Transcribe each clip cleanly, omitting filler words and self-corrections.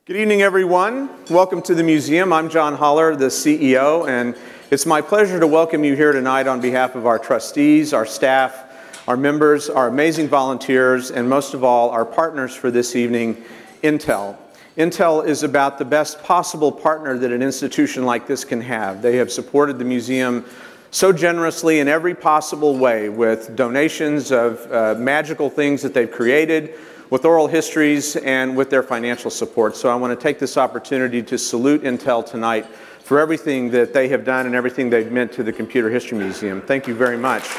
Good evening, everyone. Welcome to the museum. I'm John Holler, the CEO, and it's my pleasure to welcome you here tonight on behalf of our trustees, our staff, our members, our amazing volunteers, and most of all, our partners for this evening, Intel. Intel is about the best possible partner that an institution like this can have. They have supported the museum so generously in every possible way with donations of magical things that they've created, with oral histories, and with their financial support. So I want to take this opportunity to salute Intel tonight for everything that they have done and everything they've meant to the Computer History Museum. Thank you very much.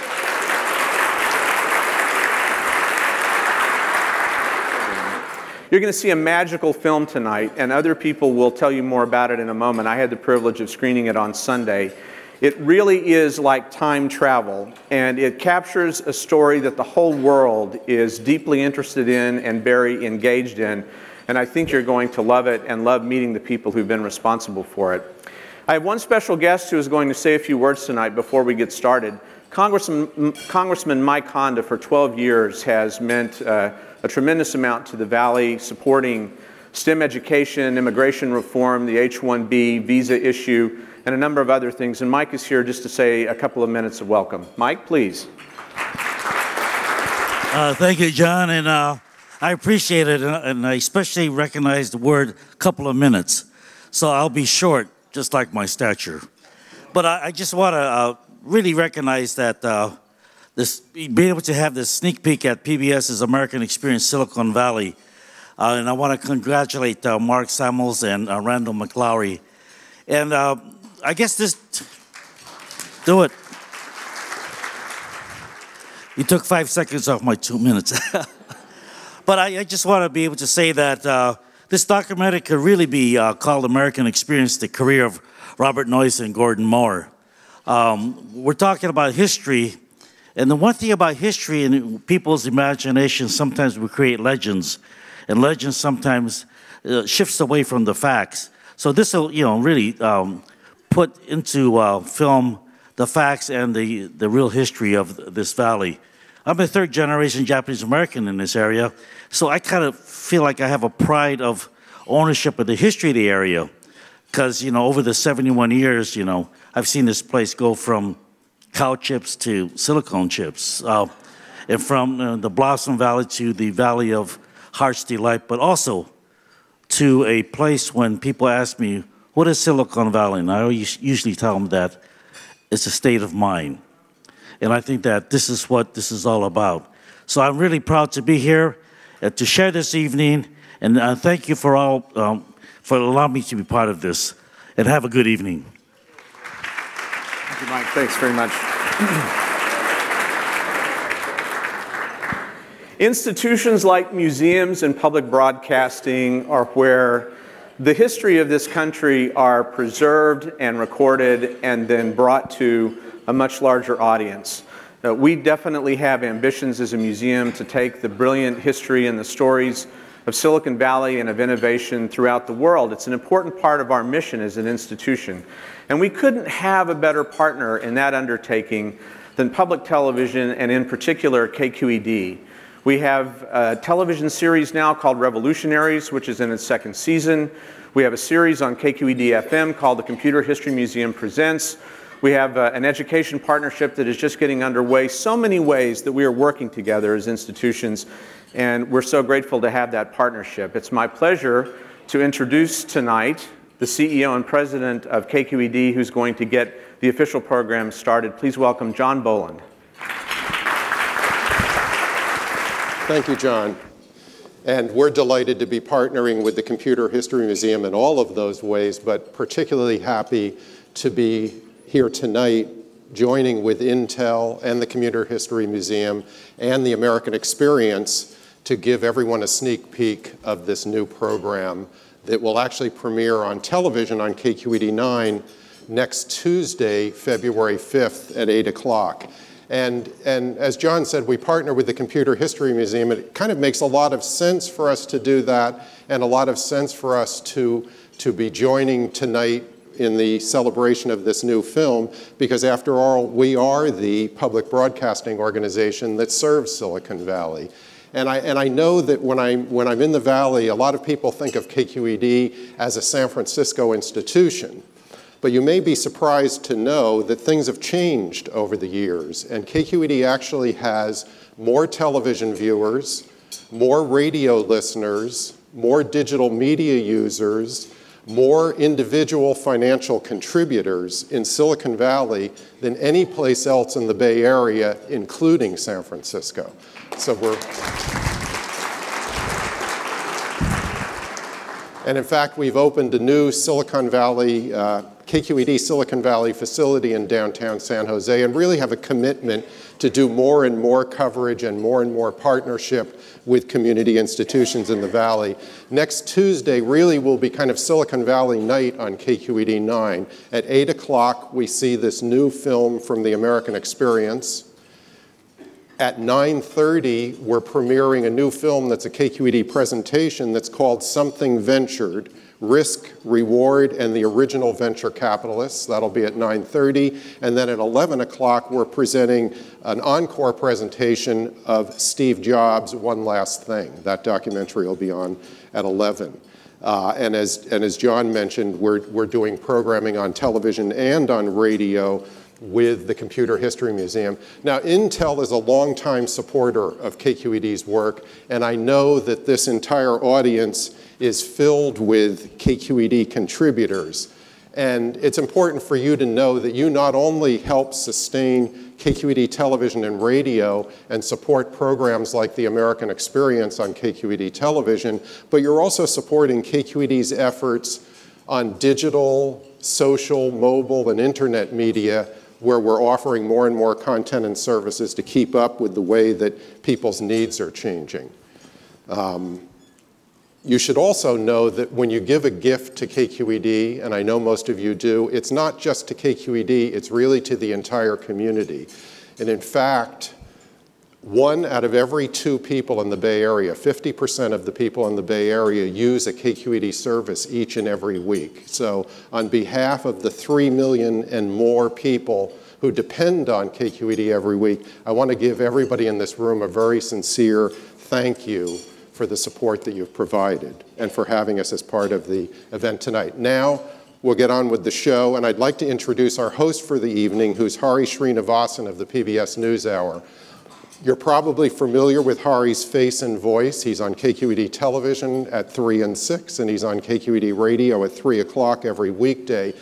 You're going to see a magical film tonight, and other people will tell you more about it in a moment. I had the privilege of screening it on Sunday. It really is like time travel, and it captures a story that the whole world is deeply interested in and very engaged in, and I think you're going to love it and love meeting the people who've been responsible for it. I have one special guest who is going to say a few words tonight before we get started. Congressman Mike Honda, for 12 years, has meant a tremendous amount to the Valley, supporting STEM education, immigration reform, the H-1B visa issue, and a number of other things. And Mike is here just to say a couple of minutes of welcome. Mike, please. Thank you, John, and I appreciate it, and I especially recognize the word couple of minutes. So I'll be short, just like my stature. But I just want to really recognize that being able to have this sneak peek at PBS's American Experience Silicon Valley, and I want to congratulate Mark Samuels and Randall McLaury. And I guess do it. You took 5 seconds off my 2 minutes. But I just want to be able to say that this documentary could really be called American Experience, the career of Robert Noyce and Gordon Moore. We're talking about history, and the one thing about history and people's imagination, sometimes we create legends, and legends sometimes shifts away from the facts. So this will, really put into film the facts and the real history of this valley. I'm a third-generation Japanese American in this area, so I kind of feel like I have a pride of ownership of the history of the area, because over the 71 years, I've seen this place go from cow chips to silicone chips, and from the Blossom Valley to the Valley of Heart's Delight, but also to a place when people ask me, what is Silicon Valley? And I usually tell them that it's a state of mind. And I think that this is what this is all about. So I'm really proud to be here to share this evening, and thank you for allowing me to be part of this. And have a good evening. Thank you, Mike. Thanks very much. Institutions like museums and public broadcasting are where the history of this country are preserved and recorded and then brought to a much larger audience. We definitely have ambitions as a museum to take the brilliant history and the stories of Silicon Valley and of innovation throughout the world. It's an important part of our mission as an institution. And we couldn't have a better partner in that undertaking than public television, and in particular KQED. We have a television series now called Revolutionaries, which is in its second season. We have a series on KQED-FM called The Computer History Museum Presents. We have an education partnership that is just getting underway. So many ways that we are working together as institutions, and we're so grateful to have that partnership. It's my pleasure to introduce tonight the CEO and president of KQED, who's going to get the official program started. Please welcome John Boland. Thank you, John. And we're delighted to be partnering with the Computer History Museum in all of those ways, but particularly happy to be here tonight joining with Intel and the Computer History Museum and the American Experience to give everyone a sneak peek of this new program that will actually premiere on television on KQED-9 next Tuesday, February 5th at 8 o'clock. And as John said, we partner with the Computer History Museum. It kind of makes a lot of sense for us to do that, and a lot of sense for us to be joining tonight in the celebration of this new film, because after all, we are the public broadcasting organization that serves Silicon Valley. And I know that when I'm in the Valley, a lot of people think of KQED as a San Francisco institution. But you may be surprised to know that things have changed over the years. And KQED actually has more television viewers, more radio listeners, more digital media users, more individual financial contributors in Silicon Valley than any place else in the Bay Area, including San Francisco. So and in fact, we've opened a new Silicon Valley, KQED Silicon Valley facility in downtown San Jose, and really have a commitment to do more and more coverage and more partnership with community institutions in the Valley. Next Tuesday really will be kind of Silicon Valley night on KQED 9. At 8 o'clock, we see this new film from the American Experience. At 9:30, we're premiering a new film that's a KQED presentation that's called Something Ventured, Risk, Reward, and the Original Venture Capitalists. That'll be at 9:30. And then at 11 o'clock, we're presenting an encore presentation of Steve Jobs' One Last Thing. That documentary will be on at 11. And as John mentioned, we're doing programming on television and on radio with the Computer History Museum. Now, Intel is a longtime supporter of KQED's work, and I know that this entire audience is filled with KQED contributors. And it's important for you to know that you not only help sustain KQED television and radio and support programs like the American Experience on KQED television, but you're also supporting KQED's efforts on digital, social, mobile, and internet media, where we're offering more and more content and services to keep up with the way that people's needs are changing. You should also know that when you give a gift to KQED, and I know most of you do, it's not just to KQED, it's really to the entire community. And in fact, 1 out of every 2 people in the Bay Area, 50% of the people in the Bay Area use a KQED service each and every week. So on behalf of the 3 million and more people who depend on KQED every week, I want to give everybody in this room a very sincere thank you for the support that you've provided and for having us as part of the event tonight. Now, we'll get on with the show, and I'd like to introduce our host for the evening, who's Hari Srinivasan of the PBS NewsHour. You're probably familiar with Hari's face and voice. He's on KQED television at 3 and 6, and he's on KQED radio at 3 o'clock every weekday.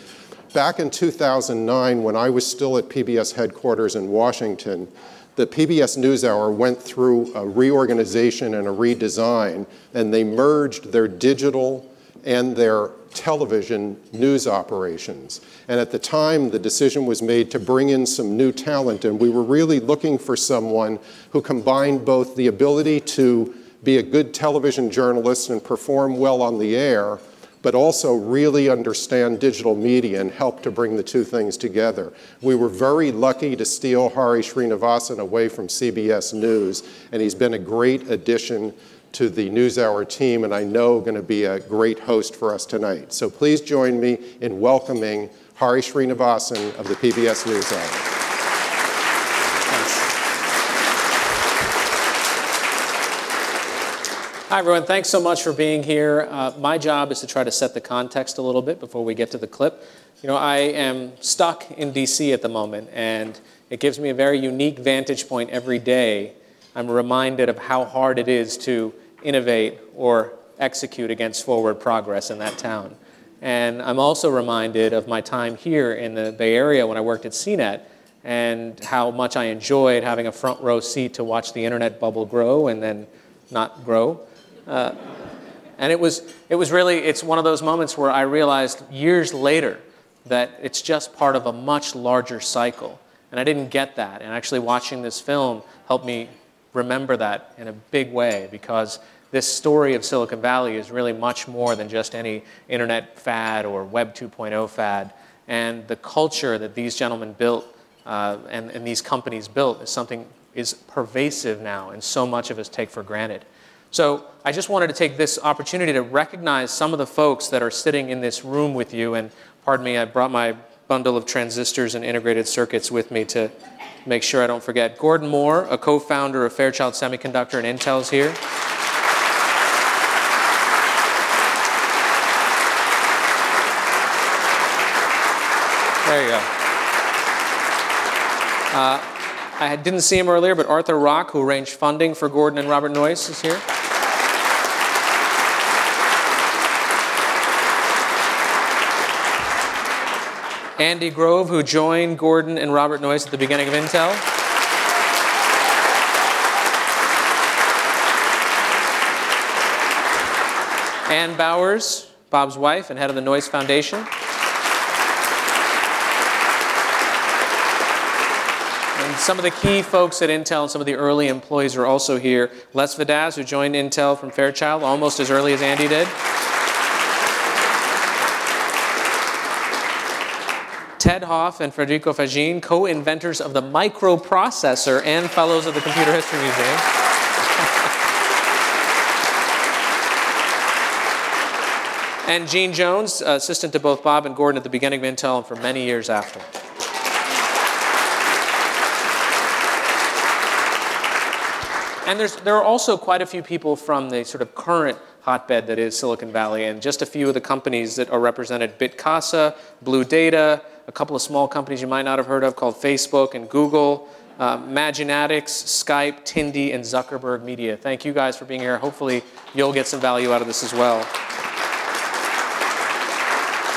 Back in 2009, when I was still at PBS headquarters in Washington, the PBS NewsHour went through a reorganization and a redesign, and they merged their digital and their television news operations. And at the time, the decision was made to bring in some new talent, and we were really looking for someone who combined both the ability to be a good television journalist and perform well on the air, but also really understand digital media and help to bring the two things together. We were very lucky to steal Hari Srinivasan away from CBS News, and he's been a great addition to the NewsHour team, and I know going to be a great host for us tonight. So please join me in welcoming Hari Srinivasan of the PBS NewsHour. Hi, everyone. Thanks so much for being here. My job is to try to set the context a little bit before we get to the clip. You know, I am stuck in D.C. at the moment, and it gives me a very unique vantage point every day. I'm reminded of how hard it is to innovate or execute against forward progress in that town. And I'm also reminded of my time here in the Bay Area when I worked at CNET and how much I enjoyed having a front row seat to watch the internet bubble grow and then not grow. And it's one of those moments where I realized years later that it's just part of a much larger cycle. And I didn't get that. And actually watching this film helped me remember that in a big way, because this story of Silicon Valley is really much more than just any internet fad or Web 2.0 fad. And the culture that these gentlemen built and these companies built is pervasive now, and so much of us take for granted. So I just wanted to take this opportunity to recognize some of the folks that are sitting in this room with you. And pardon me, I brought my bundle of transistors and integrated circuits with me to make sure I don't forget. Gordon Moore, a co-founder of Fairchild Semiconductor and Intel, is here. There you go. I didn't see him earlier, but Arthur Rock, who arranged funding for Gordon and Robert Noyce, is here. Andy Grove, who joined Gordon and Robert Noyce at the beginning of Intel. Ann Bowers, Bob's wife and head of the Noyce Foundation. And some of the key folks at Intel and some of the early employees are also here. Les Vidaz, who joined Intel from Fairchild almost as early as Andy did. Ted Hoff and Federico Fagin, co-inventors of the microprocessor and fellows of the Computer History Museum. And Gene Jones, assistant to both Bob and Gordon at the beginning of Intel and for many years after. And there are also quite a few people from the sort of current hotbed that is Silicon Valley, and just a few of the companies that are represented: BitCasa, Blue Data, a couple of small companies you might not have heard of called Facebook and Google, Maginatics, Skype, Tindy, and Zuckerberg Media. Thank you guys for being here. Hopefully you'll get some value out of this as well.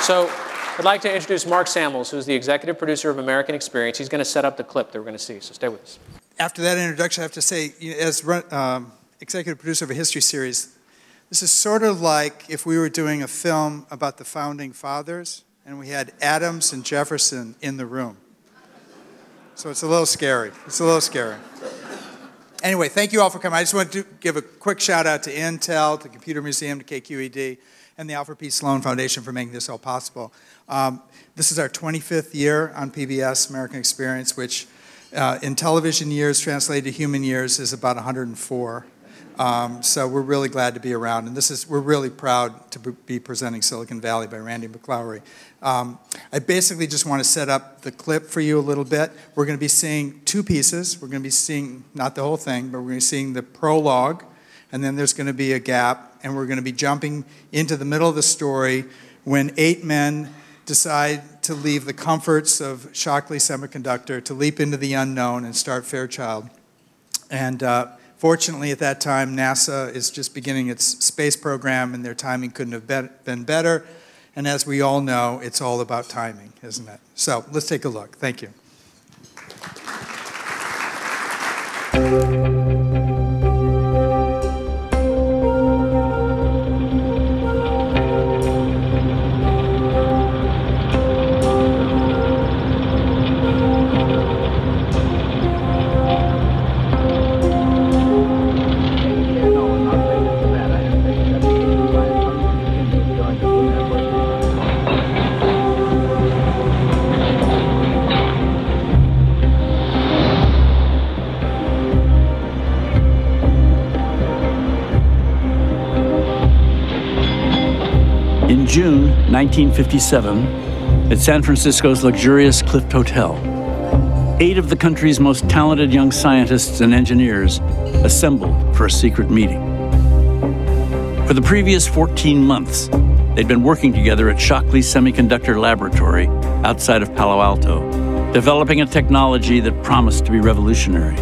So I'd like to introduce Mark Samuels, who's the executive producer of American Experience. He's going to set up the clip that we're going to see, so stay with us. After that introduction, I have to say, as executive producer of a history series, this is sort of like if we were doing a film about the founding fathers and we had Adams and Jefferson in the room. So it's a little scary. It's a little scary. Anyway, thank you all for coming. I just want to give a quick shout out to Intel, to Computer Museum, to KQED, and the Alfred P. Sloan Foundation for making this all possible. This is our 25th year on PBS, American Experience, which in television years translated to human years is about 104. So we're really glad to be around, and we're really proud to be presenting Silicon Valley by Randy McLaury. I basically just want to set up the clip for you a little bit. We're going to be seeing two pieces. We're going to be seeing, not the whole thing, but we're going to be seeing the prologue, and then there's going to be a gap, and we're going to be jumping into the middle of the story when 8 men decide to leave the comforts of Shockley Semiconductor to leap into the unknown and start Fairchild. And fortunately, at that time, NASA is just beginning its space program, and their timing couldn't have been better. And as we all know, it's all about timing, isn't it? So let's take a look. Thank you. In June 1957, at San Francisco's luxurious Clift Hotel, 8 of the country's most talented young scientists and engineers assembled for a secret meeting. For the previous 14 months, they'd been working together at Shockley Semiconductor Laboratory outside of Palo Alto, developing a technology that promised to be revolutionary.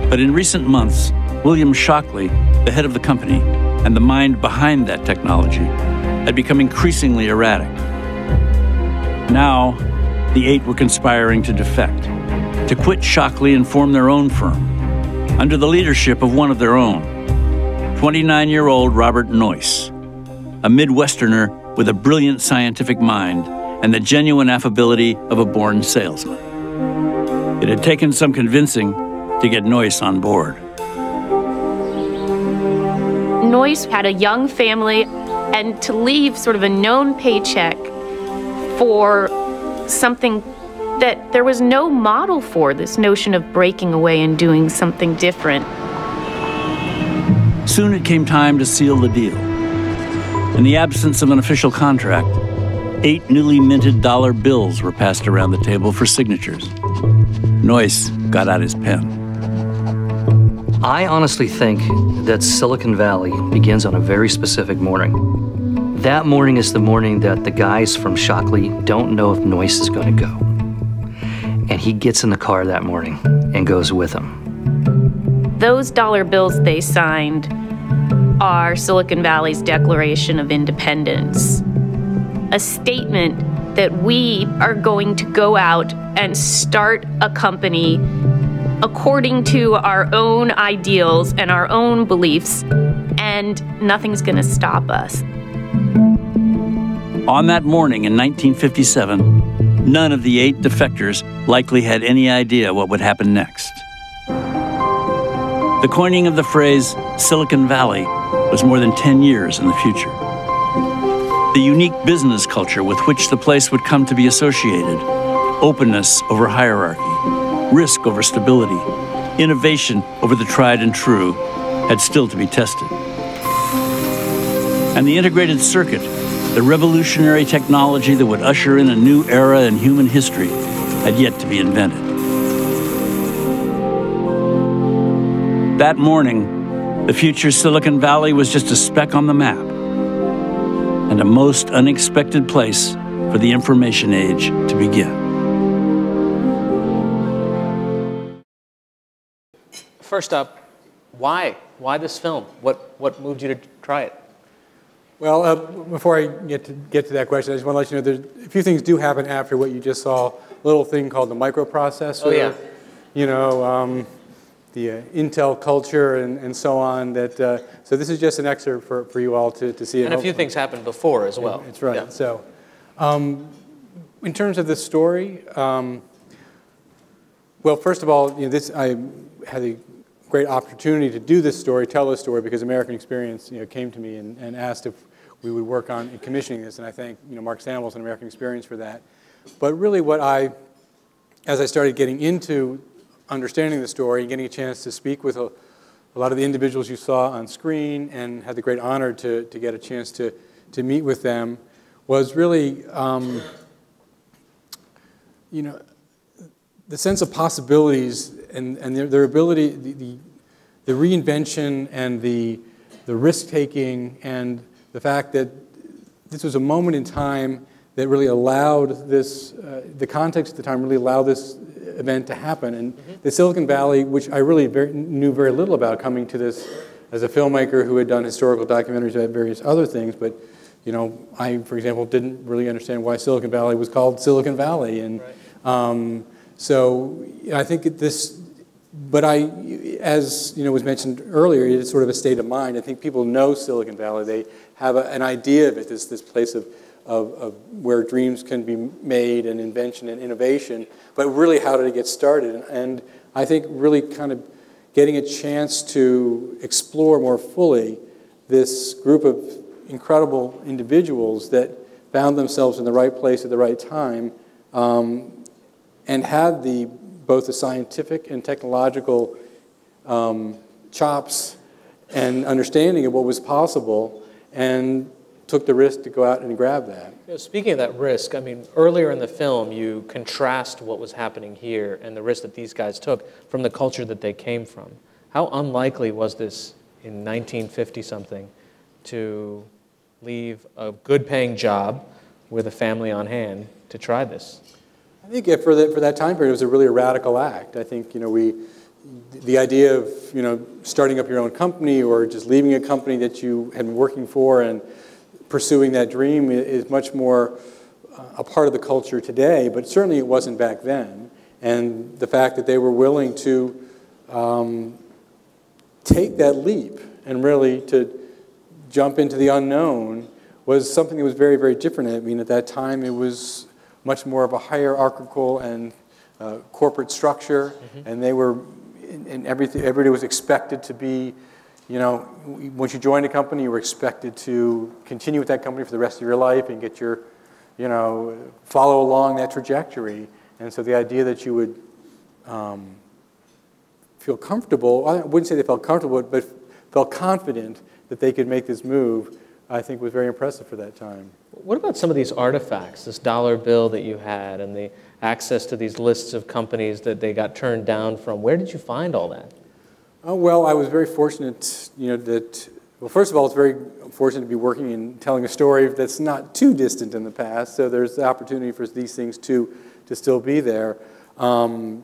But in recent months, William Shockley, the head of the company, and the mind behind that technology had become increasingly erratic. Now, the 8 were conspiring to defect, to quit Shockley and form their own firm, under the leadership of one of their own, 29-year-old Robert Noyce, a Midwesterner with a brilliant scientific mind and the genuine affability of a born salesman. It had taken some convincing to get Noyce on board. Noyce had a young family, and to leave sort of a known paycheck for something that there was no model for, this notion of breaking away and doing something different. Soon it came time to seal the deal. In the absence of an official contract, 8 newly minted dollar bills were passed around the table for signatures. Noyce got out his pen. I honestly think that Silicon Valley begins on a very specific morning. That morning is the morning that the guys from Shockley don't know if Noyce is going to go. And he gets in the car that morning and goes with him. Those dollar bills they signed are Silicon Valley's Declaration of Independence, a statement that we are going to go out and start a company according to our own ideals and our own beliefs, and nothing's going to stop us. On that morning in 1957, none of the 8 defectors likely had any idea what would happen next. The coining of the phrase Silicon Valley was more than 10 years in the future. The unique business culture with which the place would come to be associated, openness over hierarchy, risk over stability, innovation over the tried and true, had still to be tested. And the integrated circuit, the revolutionary technology that would usher in a new era in human history, had yet to be invented. That morning, the future Silicon Valley was just a speck on the map, and a most unexpected place for the information age to begin. First up, why? Why this film? What moved you to try it? Well, before I get to that question, I just want to let you know there's a few things do happen after what you just saw. A little thing called the microprocessor. Oh, yeah. You know, the Intel culture and so on. That so this is just an excerpt for you all to see. And a few things happened before as well. That's right. Yeah. So, in terms of the story, well, first of all, you know, I had a great opportunity to do this story, tell this story, because American Experience, you know, came to me and asked if we would work on commissioning this, and I thank, you know, Mark Samuels and American Experience for that. But really, as I started getting into understanding the story and getting a chance to speak with a lot of the individuals you saw on screen, and had the great honor to get a chance to meet with them, was really, you know, the sense of possibilities and their ability, the reinvention and the risk-taking, and the fact that this was a moment in time that really allowed this, the context at the time really allowed this event to happen. And the Silicon Valley, which I really knew very little about coming to this as a filmmaker who had done historical documentaries about various other things, but you know, I, for example, didn't really understand why Silicon Valley was called Silicon Valley. And right. So I think this, but as you know, was mentioned earlier, it's sort of a state of mind. I think people know Silicon Valley. They have an idea of it, this place of where dreams can be made, and invention and innovation, but really how did it get started? And I think really kind of getting a chance to explore more fully this group of incredible individuals that found themselves in the right place at the right time, and had both the scientific and technological chops and understanding of what was possible, and took the risk to go out and grab that. You know, speaking of that risk, I mean, earlier in the film, you contrast what was happening here and the risk that these guys took from the culture that they came from. How unlikely was this in 1950-something to leave a good-paying job with a family on hand to try this? I think for that time period, it was really a radical act. I think, you know, the idea of, you know, starting up your own company or just leaving a company that you had been working for and pursuing that dream is much more a part of the culture today, but certainly it wasn't back then. And the fact that they were willing to take that leap and really to jump into the unknown was something that was very, very different. I mean, at that time, it was much more of a hierarchical and corporate structure, and they were, and everybody was expected to be, you know, once you joined a company, you were expected to continue with that company for the rest of your life and get your, you know, follow along that trajectory. And so the idea that you would feel comfortable, I wouldn't say they felt comfortable, but felt confident that they could make this move, I think was very impressive for that time. What about some of these artifacts, this dollar bill that you had and the access to these lists of companies that they got turned down from? Where did you find all that? Well, I was very fortunate, well, first of all, it's very fortunate to be working and telling a story that's not too distant in the past, so there's the opportunity for these things to still be there. The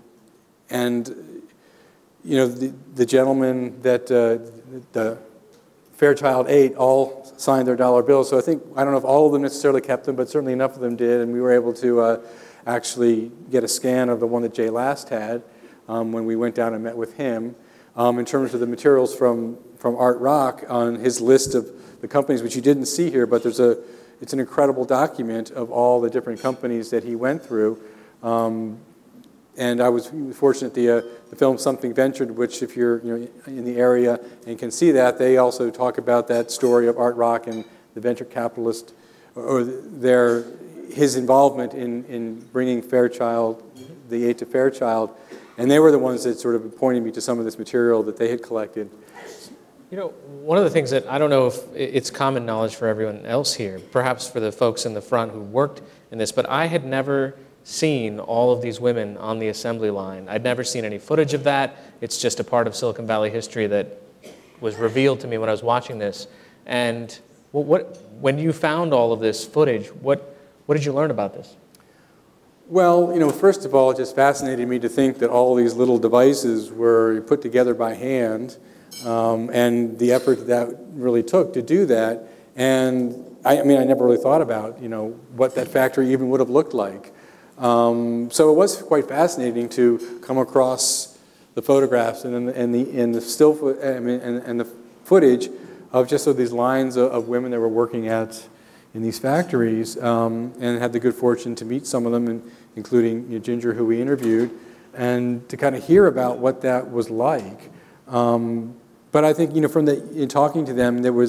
gentlemen that the Fairchild 8 all signed their dollar bills, so I don't know if all of them necessarily kept them, but certainly enough of them did, and we were able to actually get a scan of the one that Jay Last had when we went down and met with him. In terms of the materials from Art Rock on his list of the companies, which you didn't see here, but it's an incredible document of all the different companies that he went through. And I was fortunate the film Something Ventured, which if you're in the area and can see that, they also talk about that story of Art Rock and the venture capitalist, or his involvement in bringing Fairchild, the 8 to Fairchild. And they were the ones that sort of pointed me to some of this material that they had collected. One of the things that I don't know if it's common knowledge for everyone else here, perhaps for the folks in the front who worked in this, but I had never seen all of these women on the assembly line. I'd never seen any footage of that. It's just a part of Silicon Valley history that was revealed to me when I was watching this. And when you found all of this footage, what did you learn about this? Well, first of all, it just fascinated me to think that all these little devices were put together by hand, and the effort that really took to do that. And I never really thought about, what that factory even would have looked like. So it was quite fascinating to come across the photographs and the still and the footage of just these lines of women that were working in these factories, and had the good fortune to meet some of them, including Ginger, who we interviewed, and to kind of hear about what that was like. But I think in talking to them, there were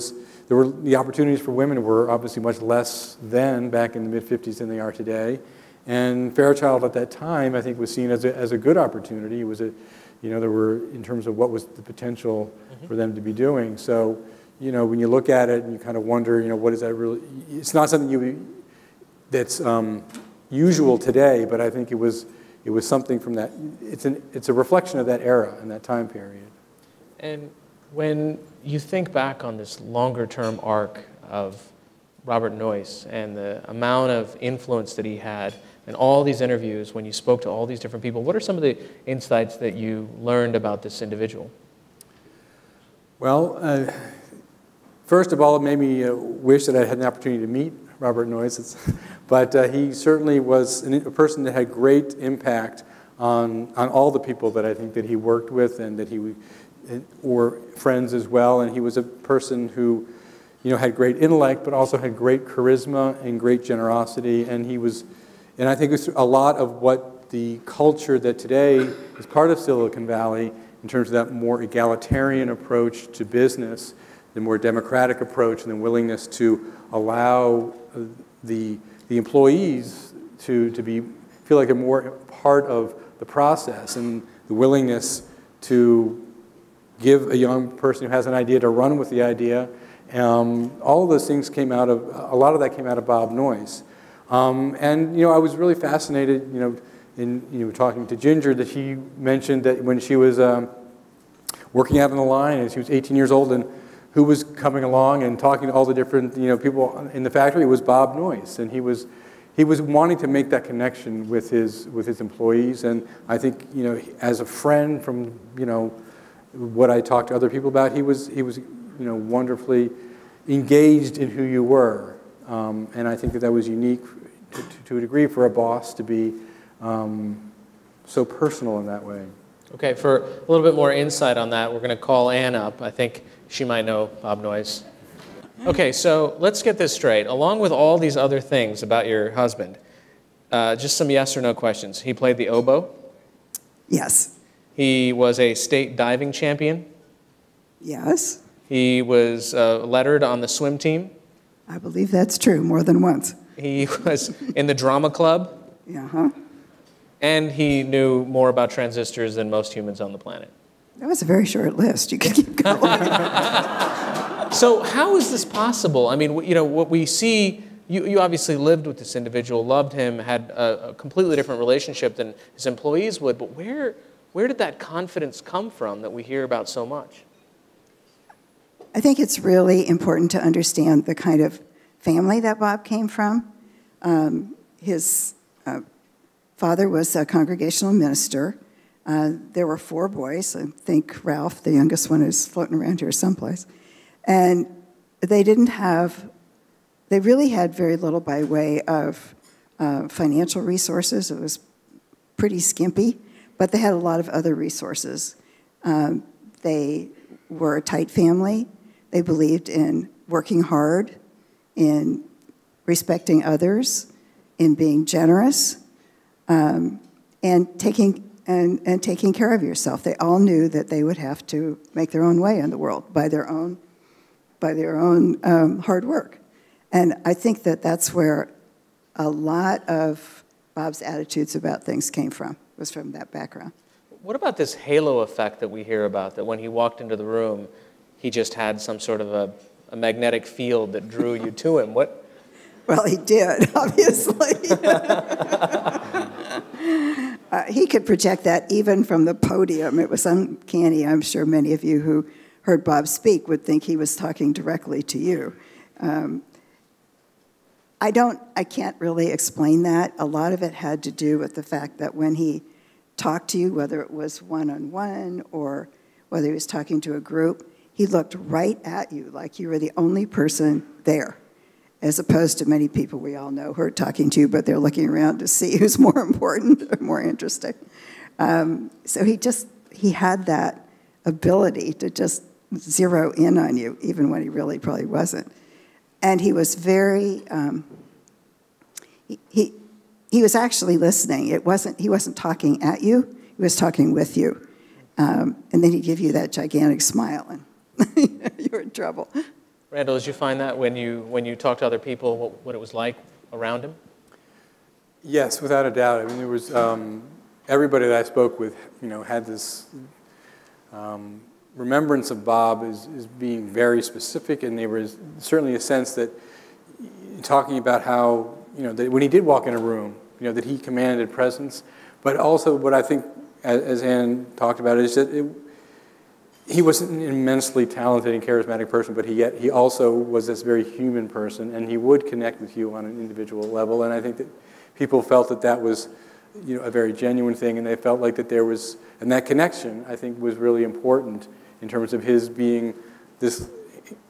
the opportunities for women were obviously much less then, back in the mid-50s, than they are today. And Fairchild at that time, I think, was seen as a good opportunity. It was there were, in terms of what was the potential for them to be doing. So, when you look at it and you kind of wonder, what is that really? It's not something that's usual today, but I think it was something from that. It's a reflection of that era and that time period. And when you think back on this longer-term arc of Robert Noyce and the amount of influence that he had, and all these interviews, when you spoke to all these different people, what are some of the insights that you learned about this individual? Well, first of all, it made me wish that I had an opportunity to meet Robert Noyce, but he certainly was a person that had great impact on all the people that I think that he worked with, and that he were friends as well. And he was a person who had great intellect, but also had great charisma and great generosity. And I think it's a lot of what the culture that today is part of Silicon Valley, in terms of that more egalitarian approach to business, the more democratic approach, and the willingness to allow the employees to feel like they're more part of the process, and the willingness to give a young person who has an idea to run with the idea. All of those things a lot of that came out of Bob Noyce. And I was really fascinated, in talking to Ginger, that she mentioned that when she was working out on the line, and she was 18 years old, and who was coming along and talking to all the different people in the factory, it was Bob Noyce, and he was wanting to make that connection with his employees. And I think as a friend, from what I talked to other people about, he was wonderfully engaged in who you were. And I think that was unique to a degree for a boss to be so personal in that way. Okay, for a little bit more insight on that, we're going to call Ann up. I think she might know Bob Noyce. Okay, so let's get this straight. Along with all these other things about your husband, just some yes or no questions. He played the oboe? Yes. He was a state diving champion? Yes. He was lettered on the swim team? I believe that's true, more than once. He was in the drama club? Yeah. And he knew more about transistors than most humans on the planet. That was a very short list. You could keep going. So how is this possible? I mean, you know, what we see, you obviously lived with this individual, loved him, had a completely different relationship than his employees would, but where did that confidence come from that we hear about so much? I think it's really important to understand the kind of family that Bob came from. His father was a congregational minister. There were 4 boys. I think Ralph, the youngest one, is floating around here someplace. And they really had very little by way of financial resources. It was pretty skimpy, but they had a lot of other resources. They were a tight family. They believed in working hard, in respecting others, in being generous, and taking care of yourself. They all knew that they would have to make their own way in the world by their own hard work. And I think that that's where a lot of Bob's attitudes about things came from, was from that background. What about this halo effect that we hear about, that when he walked into the room, he just had some sort of a magnetic field that drew you to him? Well, he did, obviously. He could project that even from the podium. It was uncanny. I'm sure many of you who heard Bob speak would think he was talking directly to you. I can't really explain that. A lot of it had to do with the fact that when he talked to you, whether it was one-on-one or whether he was talking to a group, he looked right at you like you were the only person there, as opposed to many people we all know who are talking to you, but they're looking around to see who's more important or more interesting. So he had that ability to just zero in on you, even when he really probably wasn't. And he was very, he was actually listening. He wasn't talking at you, he was talking with you. And then he'd give you that gigantic smile, and you're in trouble. Randall, did you find that when you talked to other people, what it was like around him? Yes, without a doubt. I mean, there was everybody that I spoke with, had this remembrance of Bob as being very specific, and there was certainly a sense that talking about how that when he did walk in a room, that he commanded presence, but also what I think, as Ann talked about, is that he was an immensely talented and charismatic person, but he also was this very human person, and he would connect with you on an individual level. And I think that people felt that was, a very genuine thing, and they felt like that there was, and that connection, I think, was really important in terms of his being this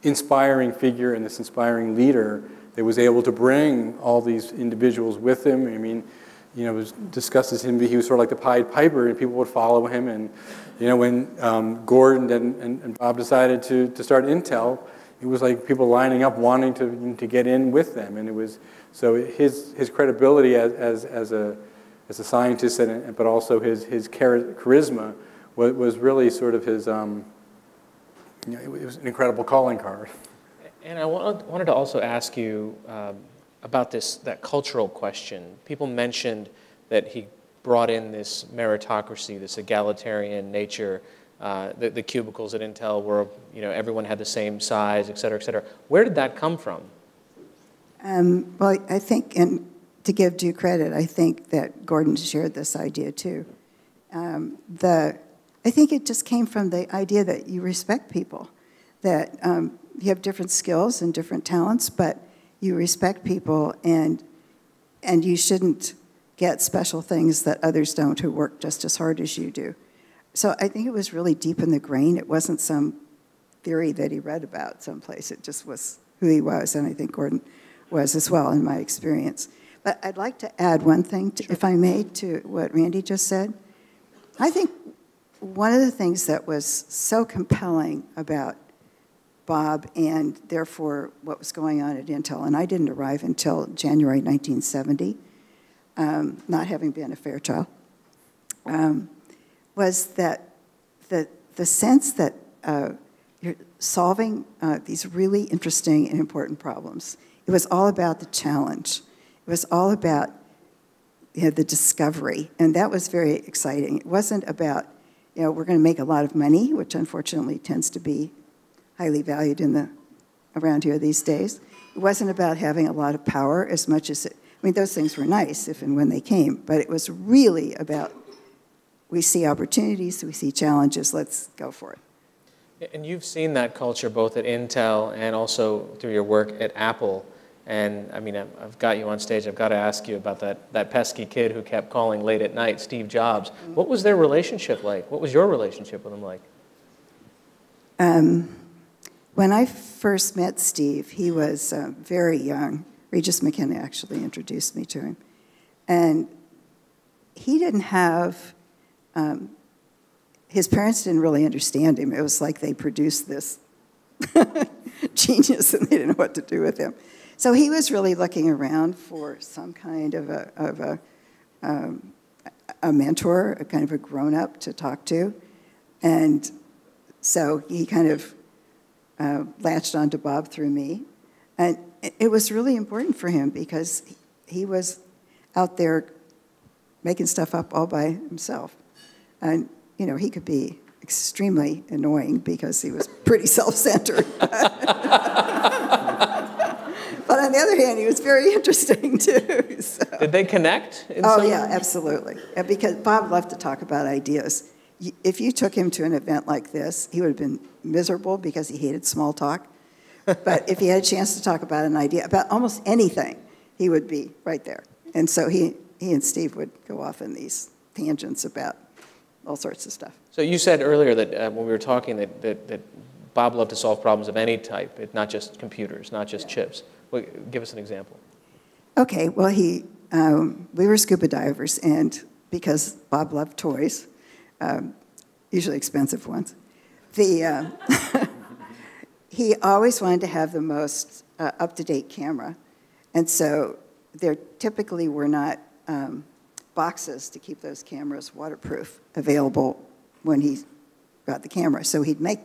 inspiring figure and this inspiring leader that was able to bring all these individuals with him. I mean, it was discussed as him, he was sort of like the Pied Piper, and people would follow him. And when Gordon and Bob decided to start Intel, it was like people lining up wanting to get in with them. And it was, so his credibility as a scientist, but also his charisma was really sort of his, it was an incredible calling card. And I wanted to also ask you about that cultural question. People mentioned that he brought in this meritocracy, this egalitarian nature. The cubicles at Intel were, everyone had the same size, et cetera, et cetera. Where did that come from? Well, I think, and to give due credit, I think that Gordon shared this idea too. I think it just came from the idea that you respect people, that you have different skills and different talents, but you respect people, and you shouldn't get special things that others don't who work just as hard as you do. So I think it was really deep in the grain. It wasn't some theory that he read about someplace. It just was who he was, and I think Gordon was as well in my experience. But I'd like to add one thing, if I may, to what Randy just said. I think one of the things that was so compelling about Bob and therefore what was going on at Intel, and I didn't arrive until January 1970, not having been a Fairchild, was that the sense that you're solving these really interesting and important problems. It was all about the challenge. It was all about the discovery, and that was very exciting. It wasn't about, we're going to make a lot of money, which unfortunately tends to be highly valued in the around here these days. It wasn't about having a lot of power as much as those things were nice if and when they came, but it was really about we see opportunities, we see challenges, let's go for it. And you've seen that culture both at Intel and also through your work at Apple. And I mean, I've got you on stage. I've got to ask you about that pesky kid who kept calling late at night, Steve Jobs. What was their relationship like? What was your relationship with him like? When I first met Steve, he was very young. Regis McKenna actually introduced me to him. And he didn't have, his parents didn't really understand him. It was like they produced this genius and they didn't know what to do with him. So he was really looking around for some kind of a mentor, a kind of a grown-up to talk to. And so he kind of latched onto Bob through me. And it was really important for him because he was out there making stuff up all by himself. And, you know, he could be extremely annoying because he was pretty self-centered. But on the other hand, he was very interesting, too. So. Did they connect? Yeah, absolutely. Because Bob loved to talk about ideas. If you took him to an event like this, he would have been miserable because he hated small talk. But if he had a chance to talk about an idea, about almost anything, he would be right there. And so he and Steve would go off in these tangents about all sorts of stuff. So you said earlier that when we were talking that Bob loved to solve problems of any type, not just computers, not just chips. Well, give us an example. Okay, well, we were scuba divers, and because Bob loved toys, usually expensive ones, he always wanted to have the most up-to-date camera. And so there typically were not boxes to keep those cameras waterproof available when he got the camera. So he'd make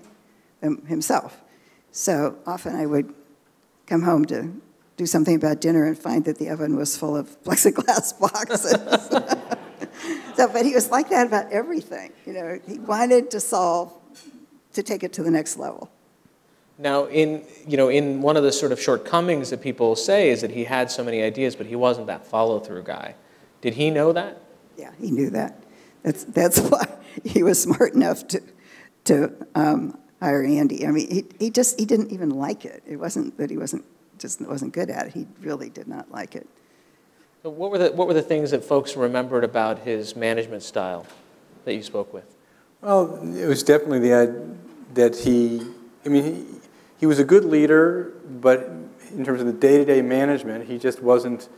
them himself. So often I would come home to do something about dinner and find that the oven was full of plexiglass boxes. But he was like that about everything. You know, he wanted to take it to the next level. Now, in one of the sort of shortcomings that people say is that he had so many ideas, but he wasn't that follow-through guy. Did he know that? Yeah, he knew that. That's why he was smart enough to hire Andy. I mean, he didn't even like it. It wasn't that he wasn't good at it. He really did not like it. So what were the things that folks remembered about his management style that you spoke with? Well, it was definitely that he was a good leader, but in terms of the day-to-day management, he just wasn't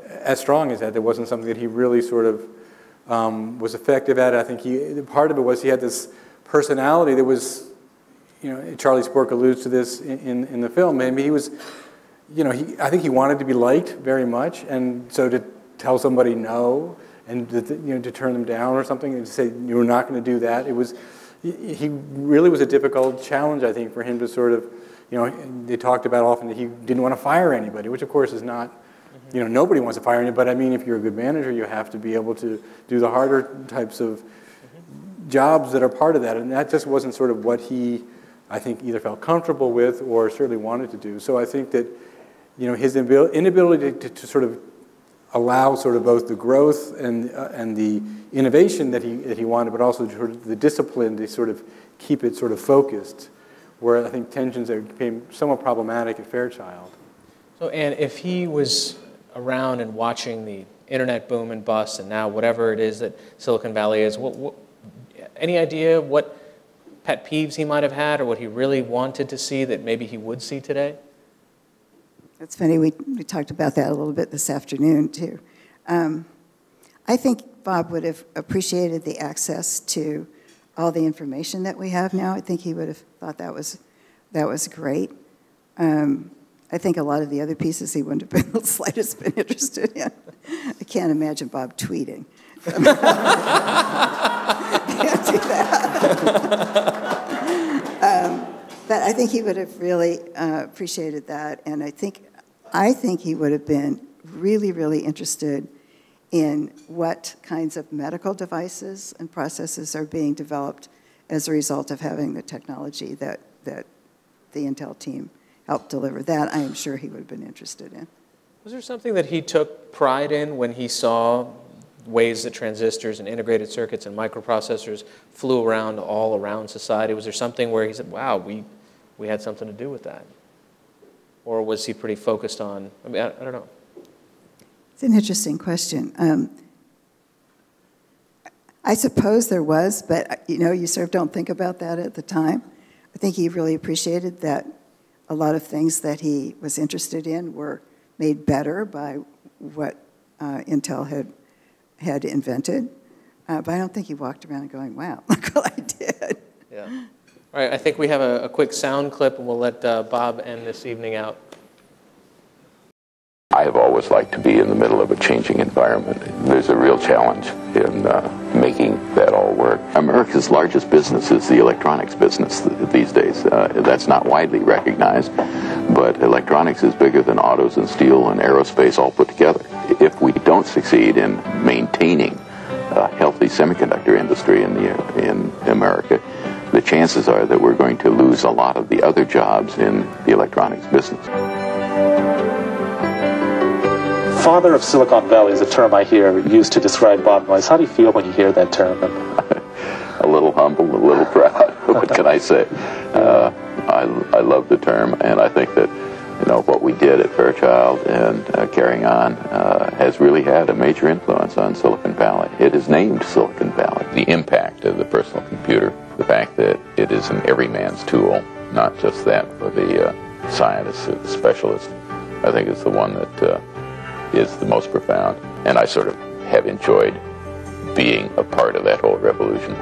as strong as that. There wasn't something that he really sort of was effective at. I think part of it was he had this personality that was, Charlie Spork alludes to this in the film. Maybe he was, I think he wanted to be liked very much, and so to tell somebody no and to turn them down or something and to say you're not going to do that, he really was a difficult challenge, I think, for him to sort of, they talked about often that he didn't want to fire anybody, which of course is not, nobody wants to fire anybody, but I mean, if you're a good manager, you have to be able to do the harder types of jobs that are part of that, and that just wasn't sort of what he, I think, either felt comfortable with or certainly wanted to do. So I think that, his inability to sort of allow sort of both the growth and the innovation that he wanted, but also sort of the discipline to sort of keep it sort of focused, where I think tensions became somewhat problematic at Fairchild. So, and if he was around and watching the internet boom and bust, and now whatever it is that Silicon Valley is, any idea what pet peeves he might have had, or what he really wanted to see that maybe he would see today? It's funny, we talked about that a little bit this afternoon, too. I think Bob would have appreciated the access to all the information that we have now. I think he would have thought that was great. I think a lot of the other pieces he wouldn't have been the slightest been interested in. I can't imagine Bob tweeting. Can't do that. But I think he would have really appreciated that, and I think he would have been really, really interested in what kinds of medical devices and processes are being developed as a result of having the technology that the Intel team helped deliver that, I am sure he would have been interested in. Was there something that he took pride in when he saw ways that transistors and integrated circuits and microprocessors flew around all around society? Was there something where he said, wow, we had something to do with that? Or was he pretty focused on, I mean, I don't know. It's an interesting question. I suppose there was, but you sort of don't think about that at the time. I think he really appreciated that a lot of things that he was interested in were made better by what Intel had invented. But I don't think he walked around going, wow, look what I did. Yeah. All right, I think we have a quick sound clip, and we'll let Bob end this evening out. I have always liked to be in the middle of a changing environment. There's a real challenge in making that all work. America's largest business is the electronics business these days. That's not widely recognized, but electronics is bigger than autos and steel and aerospace all put together. If we don't succeed in maintaining a healthy semiconductor industry in America, the chances are that we're going to lose a lot of the other jobs in the electronics business. Father of Silicon Valley is a term I hear used to describe Bob Noyce. How do you feel when you hear that term? A little humble, a little proud. What can I say? I love the term, and I think that what we did at Fairchild and carrying on has really had a major influence on Silicon Valley. It is named Silicon Valley. The impact of the personal computer, the fact that it is an everyman's tool, not just that for the scientists or the specialists, I think is the one that is the most profound, and I sort of have enjoyed being a part of that whole revolution.